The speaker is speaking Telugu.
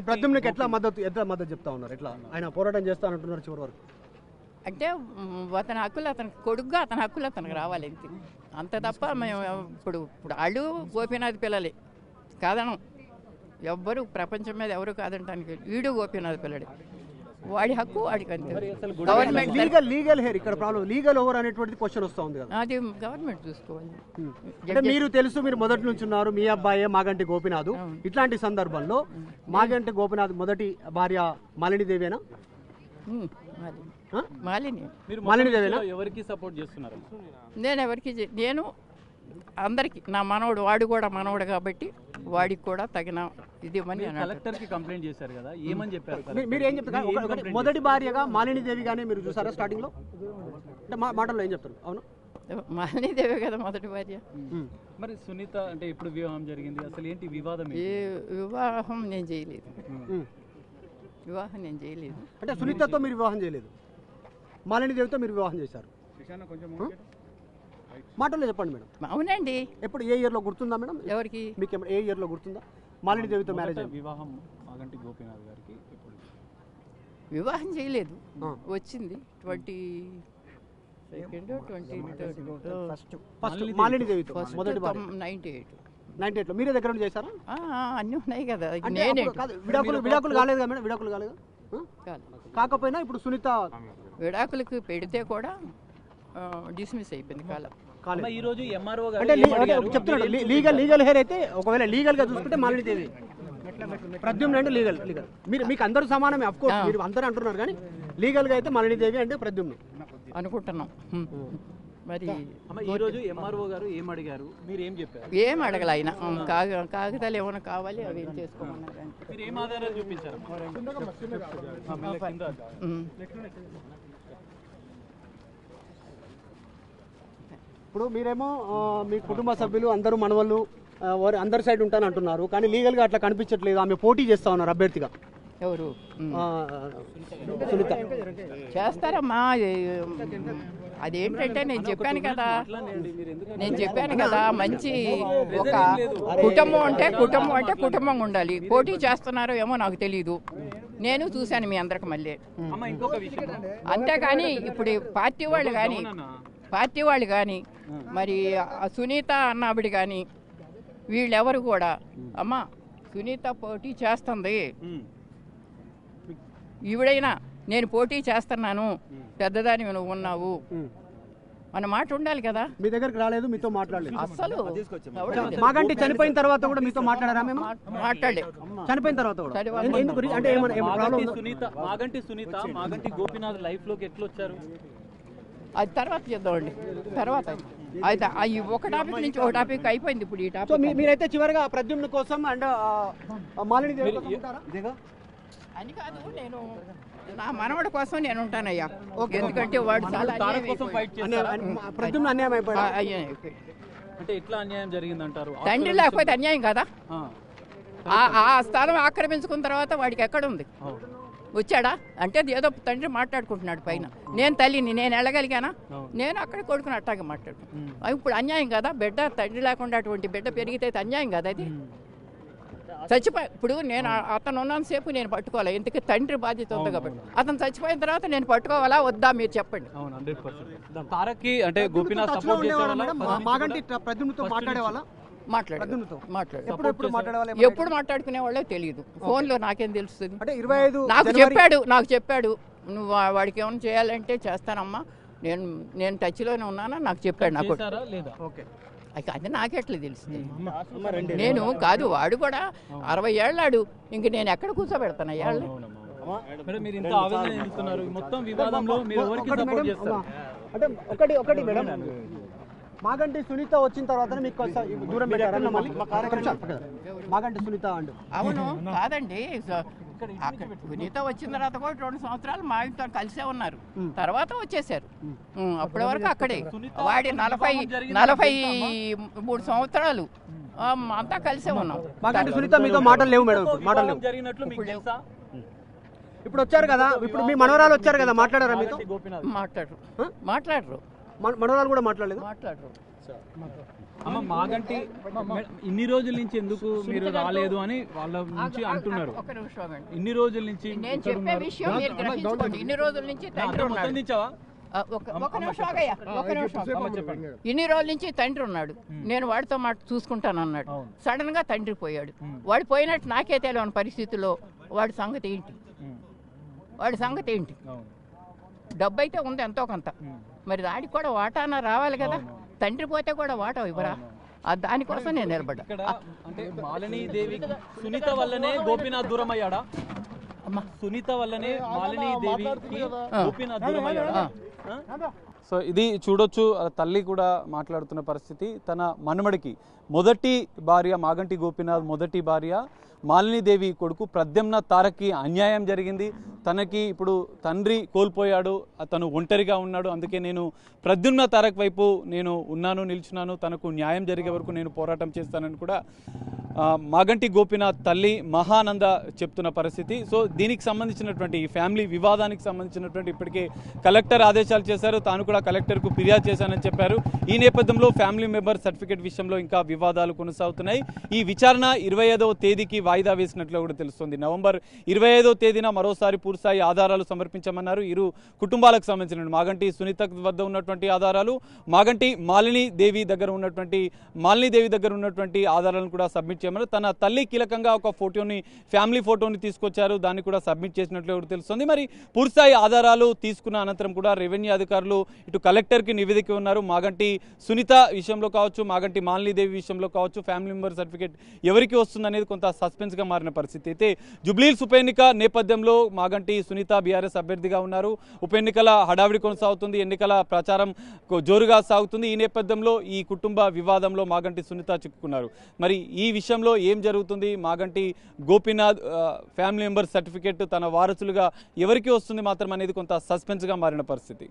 ప్రద్యుమ్నకి ఎట్లా మద్దతు చెప్తా ఉన్నారు? ఎట్లా ఆయన పోరాటం చేస్తానంటున్నారు చివరి వరకు? అంటే అతని హక్కులు అతనికి కొడుకుగా అతని హక్కులు అతనికి రావాలి అంత తప్ప మేము ఇప్పుడు వాళ్ళు గోపీనాథ్ పిల్లలే కాదనం, ఎవ్వరు ప్రపంచం మీద ఎవరు కాదంటానికి. వీడు గోపీనాథ్ పిల్లడే, వాడి హక్కు వాడికి అంతే. గవర్నమెంట్ లీగల్ హెయిర్ ఇక్కడ ప్రాబ్లం, లీగల్ ఓవర్ అనేటువంటి క్వశ్చన్ వస్తూ ఉంది కదా, అది గవర్నమెంట్ చూసుకోవాలి. అంటే మీరు తెలుసు, మీరు మొదటి నుంచి ఉన్నారు, మీ అబ్బాయే మాగంటి గోపీనాథ్. ఇట్లాంటి సందర్భంలో మాగంటి గోపీనాథ్ మొదటి భార్య మాలినీదేవేనా? మాలినీదేవేనా? ఎవరికి సపోర్ట్ చేస్తున్నారు? నేను ఎవరికి, నేను అందరికి, నా మనవడు, వాడు కూడా మనవడు కాబట్టి వాడికి కూడా తగిన ఇది కలెక్టర్ కి కంప్లైంట్ చేశారు కదా, ఏమని చెప్పారు? మీరు ఏం చెప్తారు? మొదటి భార్యగా మాలినీదేవిగానే మీరు చూసారా స్టార్టింగ్ లో? అంటే మాటల్లో ఏం చెప్తారు? అవును, మాలినీదేవి కదా మొదటి భార్య. మరి సునీత అంటే ఇప్పుడు వివాహం జరిగింది, అసలు ఏంటి వివాదం? వివాహం నేను చేయలేదు, వివాహం నేను చేయలేదు. అంటే సునీతతో మీరు వివాహం చేయలేదు, మాలినీదేవితో మీరు వివాహం చేశారు. మాటల్లో చెప్పండి మేడం. అవునండి. ఎప్పుడు, ఏ ఇయర్ లో గుర్తుందా మేడం? ఎవరికి? మీకు ఏ ఇయర్ లో గుర్తుందా మాలినీదేవితో మ్యారేజ్? వివాహం మాగంటి గోపీనాథ్ గారికి ఎప్పుడు? వివాహం చేయలేదు, వచ్చింది 22nd మాలినీదేవితో మొదటి 98 లో మీరే దగ్గర నుండి చేశారా? అన్నీ ఉన్నాయి కదా. విడాకులు కాలేదుగా మేడం? విడాకులు కాలేదు, కాకపోయినా ఇప్పుడు సునీత విడాకులకు పెడితే కూడా డిస్మిస్ అయిపోయింది కాలం. ఈ రోజు ఎంఆర్ఓ అంటే చెప్తున్నాడు లీగల్ హెయిర్ అయితే, ఒకవేళ లీగల్ గా చూసుకుంటే మాలినీదేవి, ప్రద్యుమ్న అంటే లీగల్. మీకు అందరూ సమానమే, అఫ్ కోర్స్ మీరు అందరూ అంటున్నారు, కానీ లీగల్ గా అయితే మాలినీదేవి అంటే ప్రద్యుమ్న అనుకుంటున్నాం. మరి ఈ రోజు ఎంఆర్ఓ గారు ఏం అడిగారు, మీరు ఏం చెప్పారు? ఏం అడగల ఆయన, కాగితాలు ఏమైనా కావాలి అవి ఏం చేసుకోమన్నారు. మీరు ఏం ఆధారాలు చూపించారు? ఇప్పుడు మీరేమో మీ కుటుంబ సభ్యులు అందరూ మనవాళ్ళు అందరి సైడ్ ఉంటాను అంటున్నారు, కానీ లీగల్ గా అట్లా కనిపించట్లేదు. ఆమె పోటీ చేస్తా ఉన్నారు అభ్యర్థిగా. ఎవరు? సునీత చేస్తారమ్మా. అదేంటంటే నేను చెప్పాను కదా, మంచి ఒక కుటుంబం అంటే కుటుంబంగా ఉండాలి. పోటీ చేస్తున్నారో ఏమో నాకు తెలీదు, నేను చూశాను మీ అందరికి మళ్ళీ. అంతేకాని ఇప్పుడు పార్టీ వాళ్ళు కానీ మరి సునీత అన్నావిడ కానీ వీళ్ళెవరు కూడా, అమ్మా సునీత పోటీ చేస్తుంది, ఈవిడైనా నేను పోటీ చేస్తున్నాను, పెద్దదాని నువ్వు ఉన్నావు అన్న మాట ఉండాలి కదా. మీ దగ్గరికి రాలేదు, మీతో మాట్లాడలేదు అసలు. మాగంటి చనిపోయిన తర్వాత కూడా మీతో మాట్లాడారా? మేము మాట్లాడలే, చనిపోయిన తర్వాత కూడా. అంటే మాగంటి సునీత మాగంటి గోపీనాథ్ లైఫ్ లోకి ఎట్లా వచ్చారు? అది తర్వాత చేద్దామండి, తర్వాత అయితే ఒక టాపిక్ నుంచి ఒక టాపిక్ అయిపోయింది. ఇప్పుడు ఈ టాపిక్ మీరైతే చివరిగా ప్రద్యుమ్న కోసం అండ్ మాలినీదేవి అని కాదు, నేను నా మనవడి కోసం నేను ఉంటానయ్యా. ఎందుకంటే వాడు చాలా ప్రద్యుమ్న అన్యాయం అయిపోయాడు. అంటే ఎట్లా అన్యాయం జరిగిందంటారు? తండ్రి లేకపోతే అన్యాయం కదా. ఆ స్థలం ఆక్రమించుకున్న తర్వాత వాడికి ఎక్కడుంది? వచ్చాడా అంటే ఏదో తండ్రి మాట్లాడుకుంటున్నాడు పైన. నేను తల్లిని, నేను వెళ్ళగలిగానా? నేను అక్కడ కొడుకుని అట్టాగా మాట్లాడుతున్నాను. ఇప్పుడు అన్యాయం కదా. బిడ్డ తండ్రి లేకుండా అటువంటి బిడ్డ పెరిగితే అన్యాయం కదా అది. చచ్చిపోయి ఇప్పుడు నేను అతను ఉన్నంతసేపు నేను పట్టుకోవాలి, ఎందుకు తండ్రి బాధ్యత ఉంది కాబట్టి. అతను చచ్చిపోయిన తర్వాత నేను పట్టుకోవాలా వద్దా మీరు చెప్పండి. ఎప్పుడు మాట్లాడుకునే వాళ్ళే తెలియదు, ఫోన్ లో నాకేం తెలుస్తుంది. నాకు చెప్పాడు నువ్వు వాడికి ఏమైనా చేయాలంటే చేస్తానమ్మా, నేను టచ్ లోనే ఉన్నానా నాకు చెప్పాడు. నాకు అది నాకెట్లా తెలుస్తుంది? నేను కాదు, వాడు కూడా 60 ఏళ్ళాడు, ఇంక నేను ఎక్కడ కూర్చోబెడతాను అయ్యాళ్ళు. ఒకటి మేడం, మాగంటి సునీత వచ్చిన తర్వాత మీకు దూరం పెట్టారు మాగంటి సునీత అండి? అవును కాదండి, సునీత వచ్చిన తర్వాత కూడా 2 సంవత్సరాలు మా ఇంట్లో కలిసే ఉన్నారు, తర్వాత వచ్చేసారు. అప్పటి వరకు అక్కడే వాడి 43 సంవత్సరాలు అంతా కలిసే ఉన్నాం. మాగంటి సునీత మీతో మాటలు లేవు మేడం? మాటలు లేవు. ఇప్పుడు వచ్చారు కదా, ఇప్పుడు మీ మనవరాలు వచ్చారు కదా, మాట్లాడారా మీతో? మాట్లాడరు మనవరాలు కూడా మాట్లాడలేదు. అమ్మ మాగంటి ఇన్ని రోజుల నుంచి ఎందుకు మీరు రాలేదు అని వాళ్ళ నుంచి అంటున్నారు. ఒక నిమిషం అండి. ఇన్ని రోజుల నుంచి నేను చెప్పే విషయం మీరు గ్రహించుకోండి. ఇన్ని రోజుల నుంచి తండ్రి ఉన్నాడు. మొత్తం దించావా? ఒక నిమిషం ఆగయ్యా, ఒక నిమిషం. చెప్పండి. ఇన్ని రోజుల నుంచి తండ్రి ఉన్నాడు, నేను వాడితో మాట చూసుకుంటాను అన్నాడు. సడన్ గా తండ్రి పోయాడు. వాడు పోయినట్టు నాకే తెలియని పరిస్థితిలో వాడి సంగతి ఏంటి? వాడి సంగతి ఏంటి? డబ్బు అయితే ఉంది ఎంతో కొంత, మరి దానికి కూడా వాటాన రావాలి కదా. తండ్రి పోతే కూడా వాటా ఇవ్వరా? దానికోసం నేను నిలబడ్డా. ఇక్కడ అంటే మాలిని దేవి సునీత వల్లనే గోపీనాథ్ దూరం అయ్యాడా? సునీత వల్లనే మాలిని దేవికి గోపీనాథ్ దూరం అయ్యాడా? సో ఇది చూడొచ్చు, తల్లి కూడా మాట్లాడుతున్న పరిస్థితి. తన మనమడికి మొదటి భార్య మాగంటి గోపీనాథ్ మొదటి భార్య మాలినీదేవి కొడుకు ప్రద్యుమ్న తారక్కి అన్యాయం జరిగింది. తనకి ఇప్పుడు తండ్రి కోల్పోయాడు, తను ఒంటరిగా ఉన్నాడు. అందుకే నేను ప్రద్యుమ్న తారక్ వైపు నేను ఉన్నాను, నిల్చున్నాను. తనకు న్యాయం జరిగే వరకు నేను పోరాటం చేస్తానని కూడా మాగంటి గోపీనాథ్ తల్లి మహానంద చెప్తున్న పరిస్థితి. సో దీనికి సంబంధించినటువంటి ఈ ఫ్యామిలీ వివాదానికి సంబంధించినటువంటి ఇప్పటికే కలెక్టర్ ఆదేశాలు చేశారు. తాను కూడా కలెక్టర్కు ఫిర్యాదు చేశానని చెప్పారు. ఈ నేపథ్యంలో ఫ్యామిలీ మెంబర్ సర్టిఫికేట్ విషయంలో ఇంకా వివాదాలు కొనసాగుతున్నాయి. ఈ విచారణ 25వ తేదీకి వాయిదా వేసినట్లు కూడా తెలుస్తుంది. నవంబర్ 25వ తేదీన మరోసారి పూర్తిస్థాయి ఆధారాలు సమర్పించమన్నారు. ఇరు కుటుంబాలకు సంబంధించిన మాగంటి సునీత వద్ద ఉన్నటువంటి ఆధారాలు, మాగంటి మాలినీదేవి దగ్గర ఉన్నటువంటి ఆధారాలను కూడా సబ్మిట్ చేయమన్నారు. తన తల్లి కీలకంగా ఒక ఫోటోని, ఫ్యామిలీ ఫోటోని తీసుకొచ్చారు, దాన్ని కూడా సబ్మిట్ చేసినట్లు కూడా తెలుస్తుంది. మరి పూర్తిస్థాయి ఆధారాలు తీసుకున్న అనంతరం కూడా రెవెన్యూ అధికారులు ఇటు కలెక్టర్కి నివేదిక ఉన్నారు. మాగంటి సునీత విషయంలో కావచ్చు, మాగంటి మాలినీదేవి విషయంలో కావచ్చు, ఫ్యామిలీ మెంబర్ సర్టిఫికేట్ ఎవరికి వస్తుంది అనేది కొంత సస్పెన్స్ గా మారిన పరిస్థితి. అయితే జుబ్లీహిల్స్ ఉప ఎన్నిక నేపథ్యంలో మాగంటి సునీత బీఆర్ఎస్ అభ్యర్థిగా ఉన్నారు. ఉప ఎన్నికల హడావిడి కొనసాగుతుంది, ఎన్నికల ప్రచారం జోరుగా సాగుతుంది. ఈ నేపథ్యంలో ఈ కుటుంబ వివాదంలో మాగంటి సునీత చిక్కుకున్నారు. మరి ఈ విషయంలో ఏం జరుగుతుంది? Maganti Gopinath family member certificate తన వారసులుగా ఎవరికి వస్తుంది మాత్రం అనేది కొంత సస్పెన్స్ గా మారిన పరిస్థితి.